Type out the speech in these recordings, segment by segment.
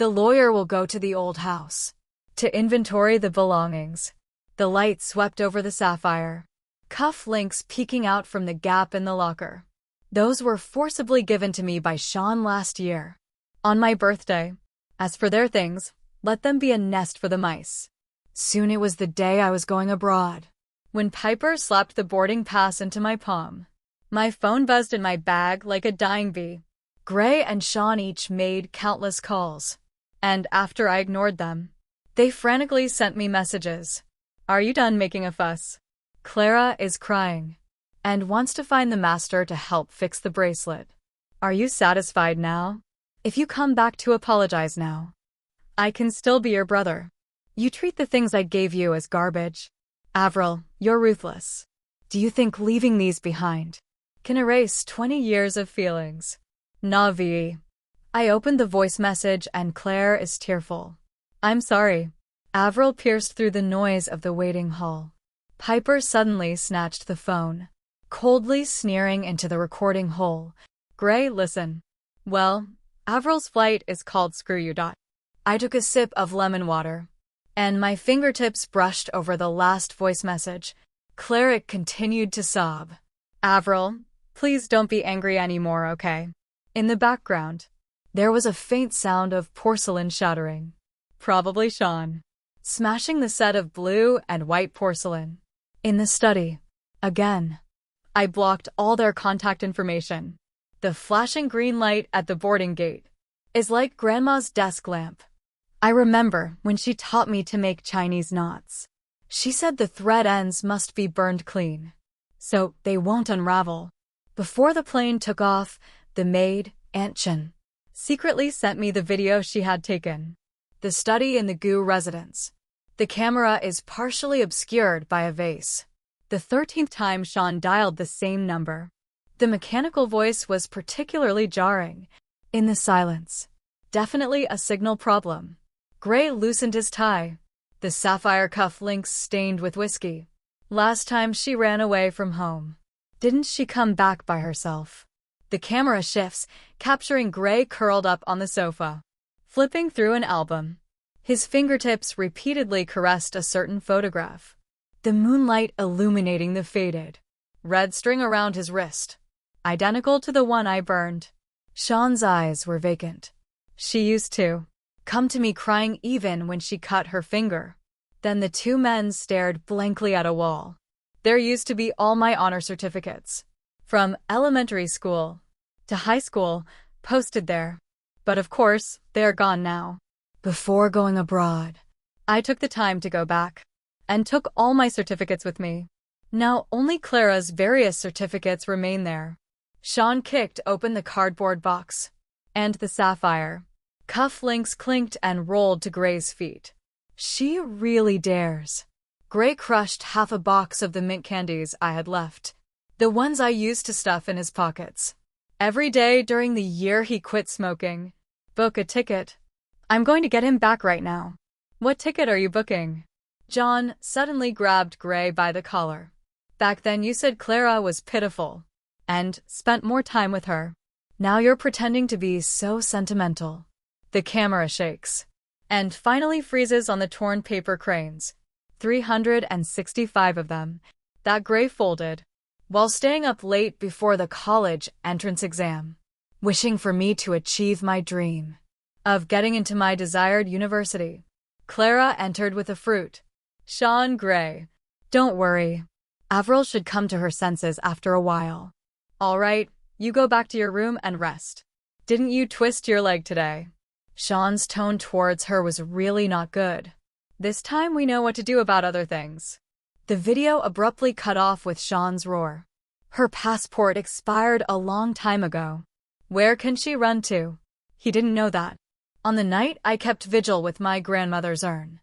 The lawyer will go to the old house to inventory the belongings. The light swept over the sapphire cuff links peeking out from the gap in the locker. Those were forcibly given to me by Sean last year, on my birthday. As for their things, let them be a nest for the mice. Soon it was the day I was going abroad. When Piper slapped the boarding pass into my palm, my phone buzzed in my bag like a dying bee. Gray and Sean each made countless calls, and after I ignored them, they frantically sent me messages. Are you done making a fuss? Clara is crying and wants to find the master to help fix the bracelet. Are you satisfied now? If you come back to apologize now, I can still be your brother. You treat the things I gave you as garbage. Avril, you're ruthless. Do you think leaving these behind can erase 20 years of feelings? Navi. I opened the voice message and Claire is tearful. I'm sorry. Avril pierced through the noise of the waiting hall. Piper suddenly snatched the phone, coldly sneering into the recording hole. Gray, listen. Well, Avril's flight is called Screw You. I took a sip of lemon water, and my fingertips brushed over the last voice message. Claire continued to sob. Avril, please don't be angry anymore, okay? In the background, there was a faint sound of porcelain shattering. Probably Sean, smashing the set of blue and white porcelain. In the study, again, I blocked all their contact information. The flashing green light at the boarding gate is like Grandma's desk lamp. I remember when she taught me to make Chinese knots. She said the thread ends must be burned clean, so they won't unravel. Before the plane took off, the maid, Aunt Chen, secretly sent me the video she had taken. The study in the Gu residence. The camera is partially obscured by a vase. The 13th time Sean dialed the same number. The mechanical voice was particularly jarring. In the silence. Definitely a signal problem. Gray loosened his tie. The sapphire cuff links stained with whiskey. Last time she ran away from home. Didn't she come back by herself? The camera shifts, capturing Gray curled up on the sofa, flipping through an album. His fingertips repeatedly caressed a certain photograph. The moonlight illuminating the faded red string around his wrist, identical to the one I burned. Sean's eyes were vacant. She used to come to me crying even when she cut her finger. Then the two men stared blankly at a wall. There used to be all my honor certificates, from elementary school to high school, posted there. But of course, they are gone now. Before going abroad, I took the time to go back and took all my certificates with me. Now only Clara's various certificates remain there. Sean kicked open the cardboard box, and the sapphire cuff links clinked and rolled to Gray's feet. She really dares. Gray crushed half a box of the mint candies I had left, the ones I used to stuff in his pockets. Every day during the year he quit smoking. Book a ticket. I'm going to get him back right now. What ticket are you booking? John suddenly grabbed Gray by the collar. Back then you said Clara was pitiful and spent more time with her. Now you're pretending to be so sentimental. The camera shakes and finally freezes on the torn paper cranes. 365 of them, that Gray folded, while staying up late before the college entrance exam, wishing for me to achieve my dream of getting into my desired university. Clara entered with a fruit. Sean, Gray. Don't worry. Avril should come to her senses after a while. All right, you go back to your room and rest. Didn't you twist your leg today? Sean's tone towards her was really not good. This time we know what to do about other things. The video abruptly cut off with Sean's roar. Her passport expired a long time ago. Where can she run to? He didn't know that. On the night I kept vigil with my grandmother's urn,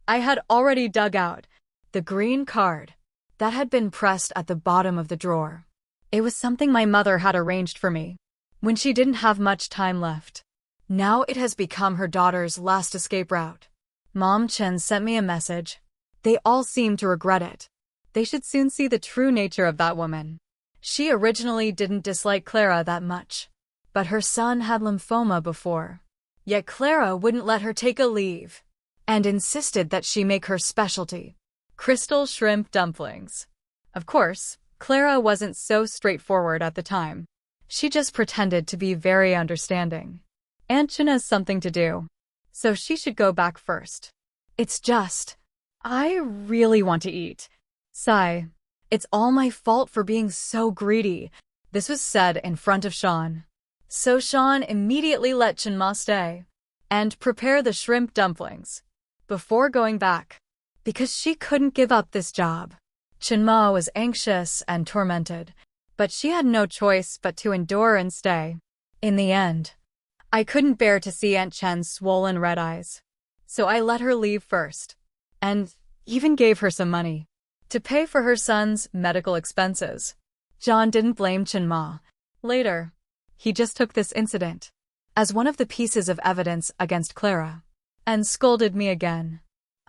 I had already dug out the green card that had been pressed at the bottom of the drawer. It was something my mother had arranged for me when she didn't have much time left. Now it has become her daughter's last escape route. Mom Chen sent me a message. They all seem to regret it. They should soon see the true nature of that woman. She originally didn't dislike Clara that much, but her son had lymphoma before. Yet Clara wouldn't let her take a leave and insisted that she make her specialty, crystal shrimp dumplings. Of course, Clara wasn't so straightforward at the time. She just pretended to be very understanding. Aunt Chen has something to do, so she should go back first. It's just, I really want to eat. Sigh. It's all my fault for being so greedy. This was said in front of Sean. So Sean immediately let Chenma stay and prepare the shrimp dumplings before going back, because she couldn't give up this job. Chenma was anxious and tormented, but she had no choice but to endure and stay. In the end, I couldn't bear to see Aunt Chen's swollen red eyes, so I let her leave first, and even gave her some money to pay for her son's medical expenses. John didn't blame Chenma. Later, he just took this incident as one of the pieces of evidence against Clara and scolded me again.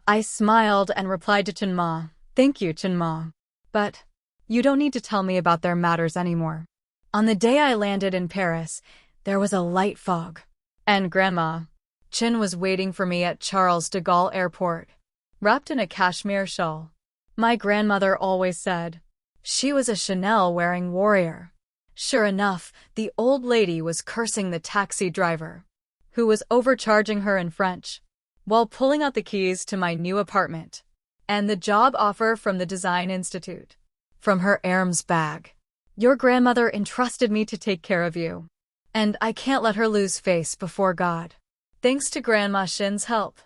I smiled and replied to Chenma, "Thank you, Chenma, but you don't need to tell me about their matters anymore." On the day I landed in Paris, there was a light fog, and Grandma Chen was waiting for me at Charles de Gaulle Airport, wrapped in a cashmere shawl. My grandmother always said she was a Chanel-wearing warrior. Sure enough, the old lady was cursing the taxi driver, who was overcharging her in French, while pulling out the keys to my new apartment and the job offer from the Design Institute from her Hermes bag. "Your grandmother entrusted me to take care of you, and I can't let her lose face before God." Thanks to Grandma Shin's help,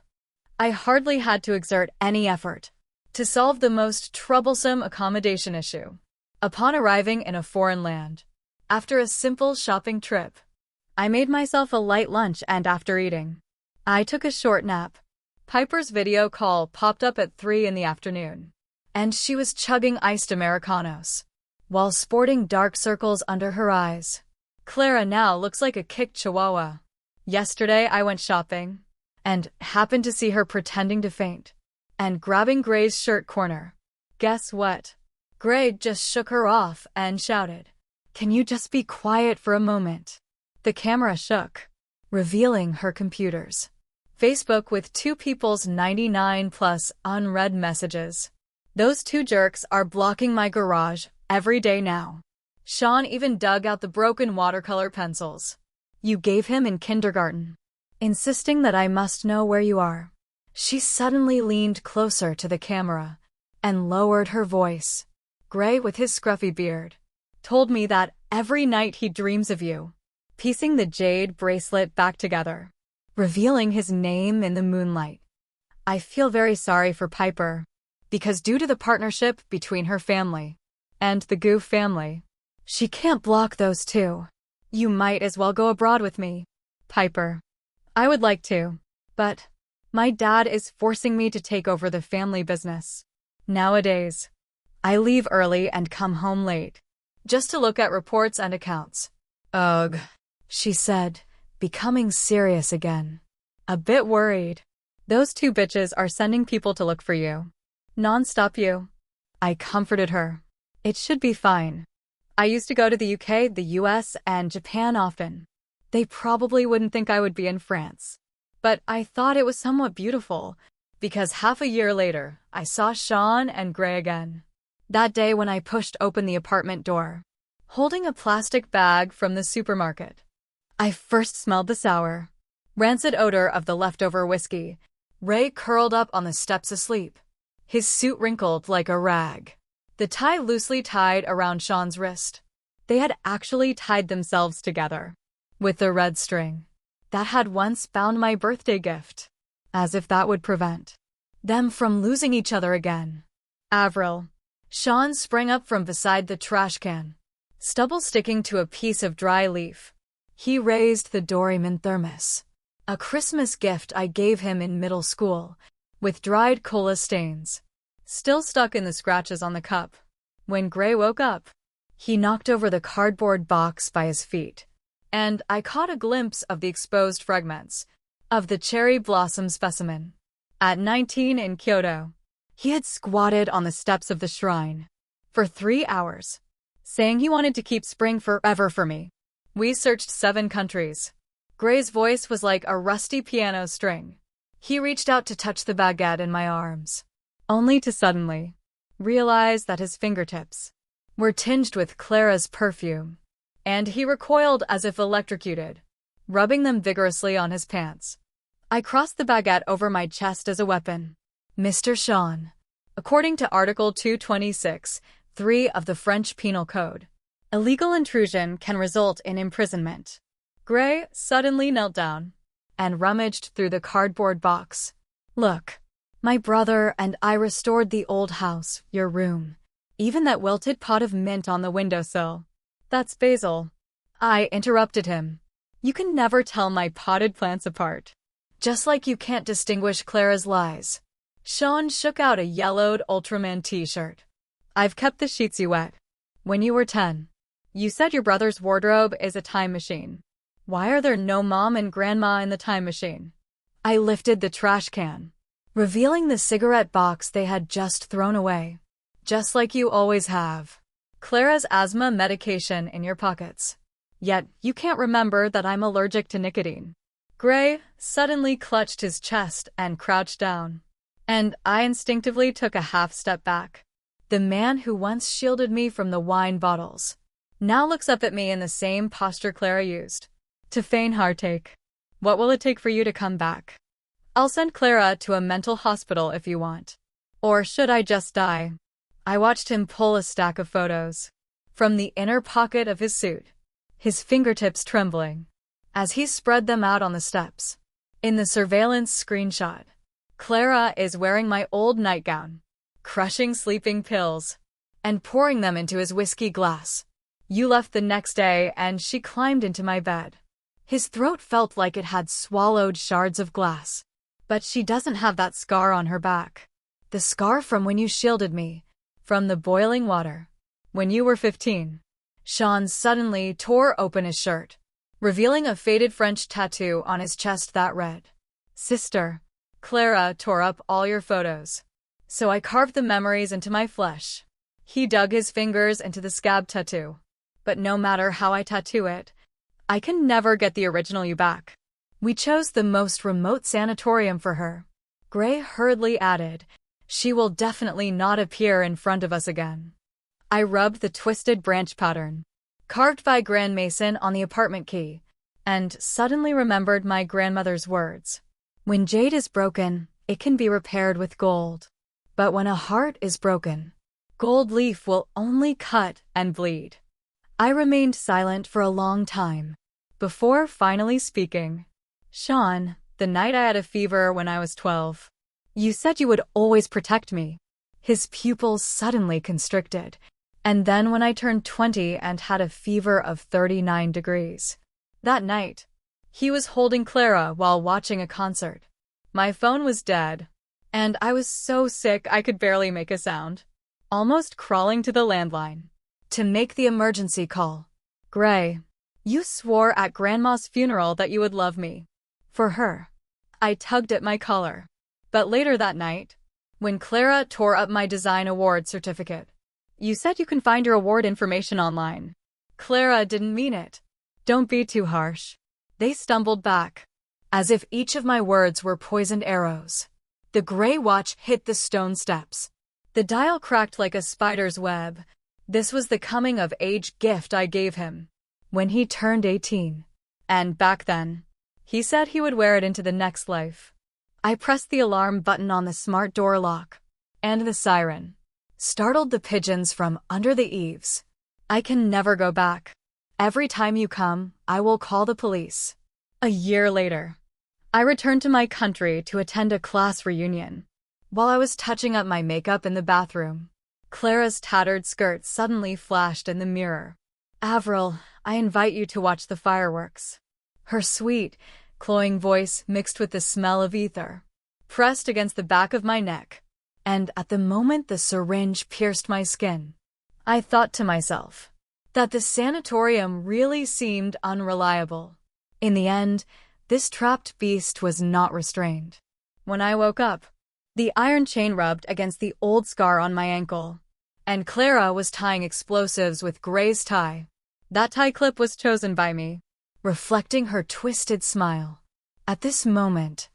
I hardly had to exert any effort to solve the most troublesome accommodation issue. Upon arriving in a foreign land, after a simple shopping trip, I made myself a light lunch, and after eating, I took a short nap. Piper's video call popped up at 3 in the afternoon, and she was chugging iced Americanos while sporting dark circles under her eyes. Clara now looks like a kicked chihuahua. Yesterday I went shopping and happened to see her pretending to faint and grabbing Gray's shirt corner. Guess what? Gray just shook her off and shouted, "Can you just be quiet for a moment?" The camera shook, revealing her computer's Facebook with two people's 99+ unread messages. Those two jerks are blocking my garage every day now. Sean even dug out the broken watercolor pencils you gave him in kindergarten, insisting that I must know where you are. She suddenly leaned closer to the camera and lowered her voice. Gray, with his scruffy beard, told me that every night he dreams of you, piecing the jade bracelet back together, revealing his name in the moonlight. I feel very sorry for Piper, because due to the partnership between her family and the Goof family, she can't block those two. You might as well go abroad with me, Piper. I would like to, but my dad is forcing me to take over the family business. Nowadays, I leave early and come home late, just to look at reports and accounts. Ugh, she said, becoming serious again. A bit worried. Those two bitches are sending people to look for you. Non-stop you. I comforted her. It should be fine. I used to go to the UK, the US, and Japan often. They probably wouldn't think I would be in France. But I thought it was somewhat beautiful, because half a year later, I saw Sean and Gray again. That day when I pushed open the apartment door, holding a plastic bag from the supermarket, I first smelled the sour, rancid odor of the leftover whiskey. Ray curled up on the steps asleep, his suit wrinkled like a rag, the tie loosely tied around Sean's wrist. They had actually tied themselves together with the red string that had once bound my birthday gift, as if that would prevent them from losing each other again. Avril. Sean sprang up from beside the trash can, stubble sticking to a piece of dry leaf. He raised the Doryman thermos, a Christmas gift I gave him in middle school, with dried cola stains still stuck in the scratches on the cup. When Gray woke up, he knocked over the cardboard box by his feet, and I caught a glimpse of the exposed fragments of the cherry blossom specimen. At 19 in Kyoto, he had squatted on the steps of the shrine for 3 hours, saying he wanted to keep spring forever for me. We searched 7 countries, Gray's voice was like a rusty piano string. He reached out to touch the baguette in my arms, only to suddenly realize that his fingertips were tinged with Clara's perfume, and he recoiled as if electrocuted, rubbing them vigorously on his pants. I crossed the baguette over my chest as a weapon. Mr. Sean, according to Article 226(3) of the French Penal Code, illegal intrusion can result in imprisonment. Gray suddenly knelt down and rummaged through the cardboard box. Look, my brother and I restored the old house, your room, even that wilted pot of mint on the windowsill. That's basil. I interrupted him. You can never tell my potted plants apart. Just like you can't distinguish Clara's lies. Sean shook out a yellowed Ultraman t-shirt. I've kept the sheetsy wet. When you were 10, you said your brother's wardrobe is a time machine. Why are there no mom and grandma in the time machine? I lifted the trash can, revealing the cigarette box they had just thrown away. Just like you always have. Clara's asthma medication in your pockets. Yet, you can't remember that I'm allergic to nicotine. Gray suddenly clutched his chest and crouched down, and I instinctively took a half step back. The man who once shielded me from the wine bottles now looks up at me in the same posture Clara used to feign heartache. What will it take for you to come back? I'll send Clara to a mental hospital if you want. Or should I just die? I watched him pull a stack of photos from the inner pocket of his suit, his fingertips trembling as he spread them out on the steps. In the surveillance screenshot, Clara is wearing my old nightgown, crushing sleeping pills, and pouring them into his whiskey glass. You left the next day and she climbed into my bed. His throat felt like it had swallowed shards of glass. But she doesn't have that scar on her back. The scar from when you shielded me from the boiling water. When you were 15. Sean suddenly tore open his shirt, revealing a faded French tattoo on his chest that read, Sister, Clara tore up all your photos. So I carved the memories into my flesh. He dug his fingers into the scab tattoo. But no matter how I tattoo it, I can never get the original you back. We chose the most remote sanatorium for her. Gray hurriedly added, she will definitely not appear in front of us again. I rubbed the twisted branch pattern, carved by Grand Mason on the apartment key, and suddenly remembered my grandmother's words. When jade is broken, it can be repaired with gold. But when a heart is broken, gold leaf will only cut and bleed. I remained silent for a long time, before finally speaking. Sean, the night I had a fever when I was 12. You said you would always protect me. His pupils suddenly constricted. And then when I turned 20 and had a fever of 39 degrees. That night, he was holding Clara while watching a concert. My phone was dead, and I was so sick I could barely make a sound. Almost crawling to the landline to make the emergency call. Gray, you swore at Grandma's funeral that you would love me. For her. I tugged at my collar. But later that night, when Clara tore up my design award certificate, you said you can find your award information online. Clara didn't mean it. Don't be too harsh. They stumbled back, as if each of my words were poisoned arrows. The gray watch hit the stone steps. The dial cracked like a spider's web. This was the coming-of-age gift I gave him when he turned 18. And back then, he said he would wear it into the next life. I pressed the alarm button on the smart door lock, and the siren startled the pigeons from under the eaves. I can never go back. Every time you come, I will call the police. A year later, I returned to my country to attend a class reunion. While I was touching up my makeup in the bathroom, Clara's tattered skirt suddenly flashed in the mirror. Avril, I invite you to watch the fireworks. Her sweet, cloying voice mixed with the smell of ether pressed against the back of my neck, and at the moment the syringe pierced my skin, I thought to myself that the sanatorium really seemed unreliable. In the end, this trapped beast was not restrained. When I woke up, the iron chain rubbed against the old scar on my ankle, and Clara was tying explosives with Gray's tie. That tie clip was chosen by me. reflecting her twisted smile. At this moment,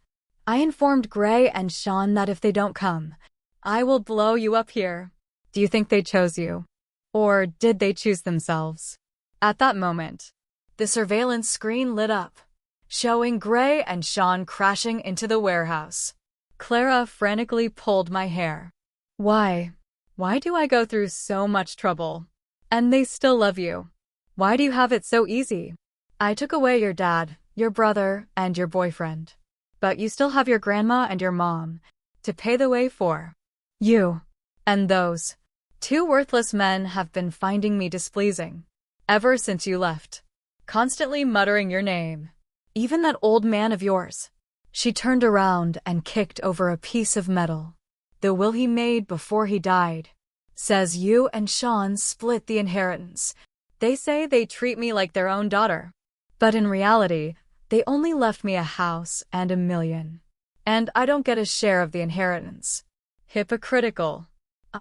I informed Gray and Sean that if they don't come, I will blow you up here. Do you think they chose you? Or did they choose themselves? At that moment, the surveillance screen lit up, showing Gray and Sean crashing into the warehouse. Clara frantically pulled my hair. Why? Why do I go through so much trouble? And they still love you. Why do you have it so easy? I took away your dad, your brother, and your boyfriend. But you still have your grandma and your mom to pay the way for. You and those two worthless men have been finding me displeasing ever since you left, constantly muttering your name. Even that old man of yours. She turned around and kicked over a piece of metal. The will he made before he died says you and Sean split the inheritance. They say they treat me like their own daughter. But in reality, they only left me a house and $1 million. And I don't get a share of the inheritance. Hypocritical.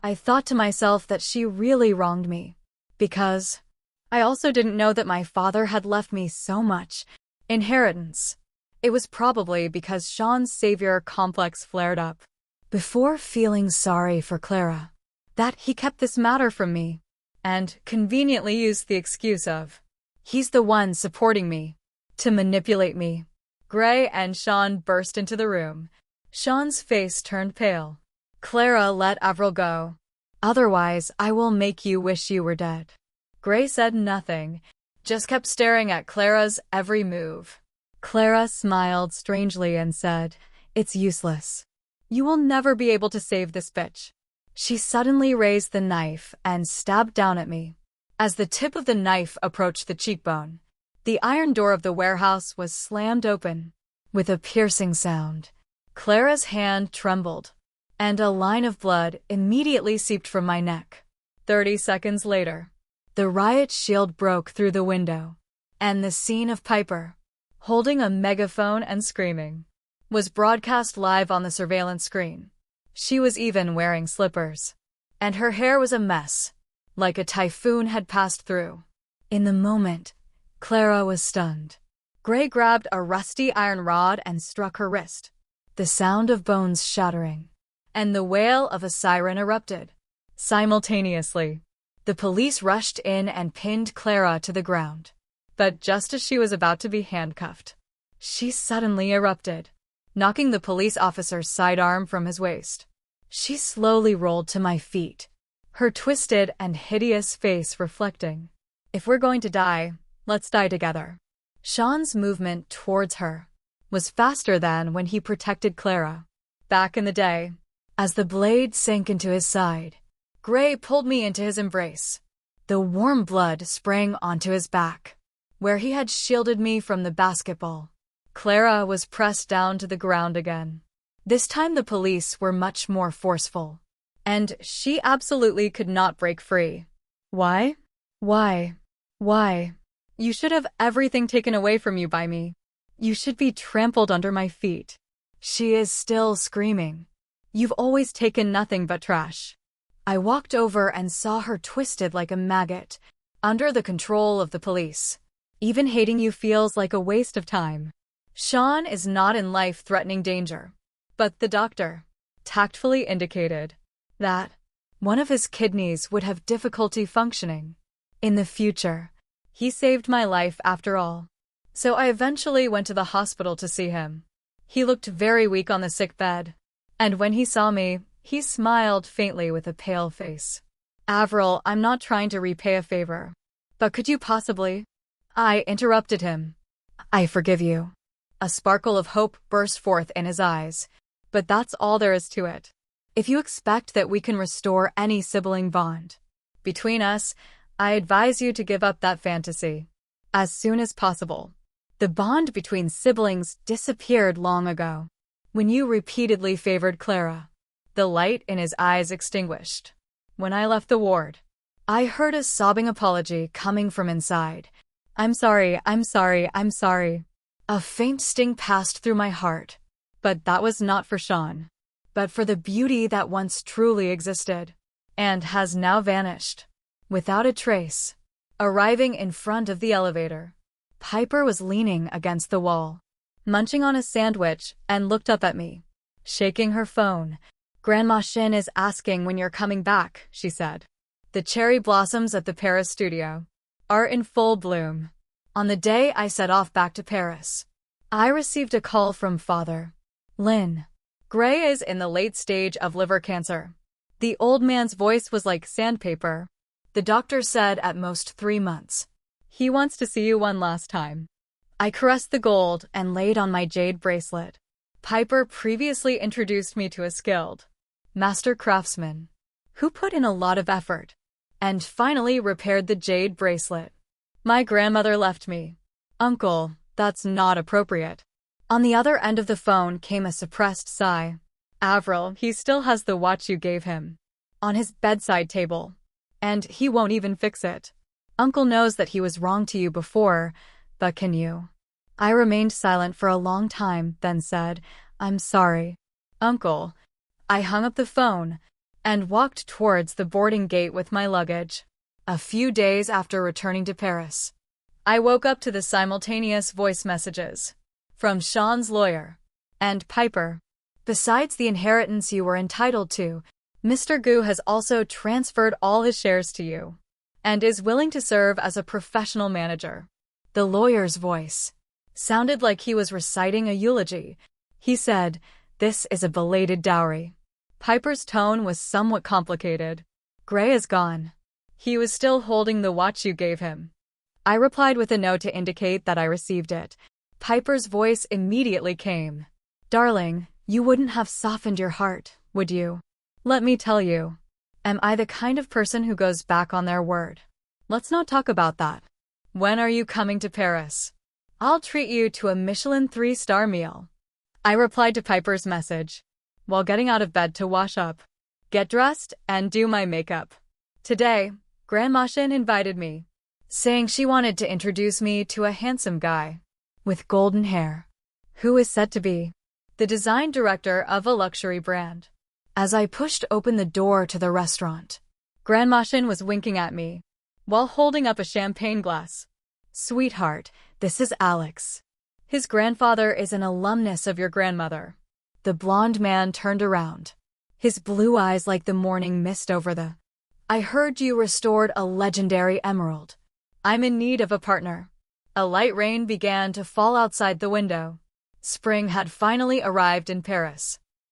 I thought to myself that she really wronged me. Because I also didn't know that my father had left me so much inheritance. It was probably because Sean's savior complex flared up. Before feeling sorry for Clara, that he kept this matter from me, and conveniently used the excuse of, he's the one supporting me, to manipulate me. Gray and Sean burst into the room. Sean's face turned pale. Clara, let Avril go. Otherwise, I will make you wish you were dead. Gray said nothing, just kept staring at Clara's every move. Clara smiled strangely and said, it's useless. You will never be able to save this bitch. She suddenly raised the knife and stabbed down at me. As the tip of the knife approached the cheekbone, the iron door of the warehouse was slammed open. With a piercing sound, Clara's hand trembled, and a line of blood immediately seeped from my neck. 30 seconds later, the riot shield broke through the window, and the scene of Piper, holding a megaphone and screaming, was broadcast live on the surveillance screen. She was even wearing slippers, and her hair was a mess, like a typhoon had passed through. In the moment, Clara was stunned. Gray grabbed a rusty iron rod and struck her wrist. The sound of bones shattering, and the wail of a siren erupted. Simultaneously, the police rushed in and pinned Clara to the ground. But just as she was about to be handcuffed, she suddenly erupted, knocking the police officer's sidearm from his waist. She slowly rolled to my feet, her twisted and hideous face reflecting, if we're going to die, let's die together. Sean's movement towards her was faster than when he protected Clara. Back in the day, as the blade sank into his side, Gray pulled me into his embrace. The warm blood sprang onto his back, where he had shielded me from the basketball. Clara was pressed down to the ground again. This time the police were much more forceful, and she absolutely could not break free. Why? Why? Why? You should have everything taken away from you by me. You should be trampled under my feet. She is still screaming. You've always taken nothing but trash. I walked over and saw her twisted like a maggot, under the control of the police. Even hating you feels like a waste of time. Sean is not in life-threatening danger. But the doctor tactfully indicated that one of his kidneys would have difficulty functioning in the future. He saved my life after all. So I eventually went to the hospital to see him. He looked very weak on the sick bed, and when he saw me, he smiled faintly with a pale face. Avril, I'm not trying to repay a favor, but could you possibly? I interrupted him. I forgive you. A sparkle of hope burst forth in his eyes. But that's all there is to it. If you expect that we can restore any sibling bond between us, I advise you to give up that fantasy as soon as possible. The bond between siblings disappeared long ago when you repeatedly favored Clara. The light in his eyes extinguished. When I left the ward, I heard a sobbing apology coming from inside. I'm sorry, I'm sorry, I'm sorry. A faint sting passed through my heart. But that was not for Sean, but for the beauty that once truly existed, and has now vanished, without a trace. Arriving in front of the elevator, Piper was leaning against the wall, munching on a sandwich, and looked up at me, shaking her phone. "Grandma Shin is asking when you're coming back," she said. "The cherry blossoms at the Paris studio are in full bloom." On the day I set off back to Paris, I received a call from Father Lin. "Gray is in the late stage of liver cancer." The old man's voice was like sandpaper. "The doctor said at most 3 months. He wants to see you one last time." I caressed the gold and laid on my jade bracelet. Piper previously introduced me to a skilled master craftsman who put in a lot of effort and finally repaired the jade bracelet. My grandmother left me. "Uncle, that's not appropriate." On the other end of the phone came a suppressed sigh. "Avril, he still has the watch you gave him on his bedside table, and he won't even fix it. Uncle knows that he was wrong to you before, but can you?" I remained silent for a long time, then said, "I'm sorry, Uncle." I hung up the phone and walked towards the boarding gate with my luggage. A few days after returning to Paris, I woke up to the simultaneous voice messages from Sean's lawyer and Piper. "Besides the inheritance you were entitled to, Mr. Gu has also transferred all his shares to you and is willing to serve as a professional manager." The lawyer's voice sounded like he was reciting a eulogy. He said, "This is a belated dowry." Piper's tone was somewhat complicated. "Gray is gone. He was still holding the watch you gave him." I replied with a note to indicate that I received it. Piper's voice immediately came. "Darling, you wouldn't have softened your heart, would you? Let me tell you, am I the kind of person who goes back on their word? Let's not talk about that. When are you coming to Paris? I'll treat you to a Michelin 3-star meal." I replied to Piper's message while getting out of bed to wash up, get dressed, and do my makeup. Today, Grandma Shin invited me, saying she wanted to introduce me to a handsome guy with golden hair, who is said to be the design director of a luxury brand. As I pushed open the door to the restaurant, Grandma Shin was winking at me while holding up a champagne glass. "Sweetheart, this is Alex. His grandfather is an alumnus of your grandmother." The blonde man turned around, his blue eyes like the morning mist over the. "I heard you restored a legendary emerald. I'm in need of a partner." A light rain began to fall outside the window. Spring had finally arrived in Paris.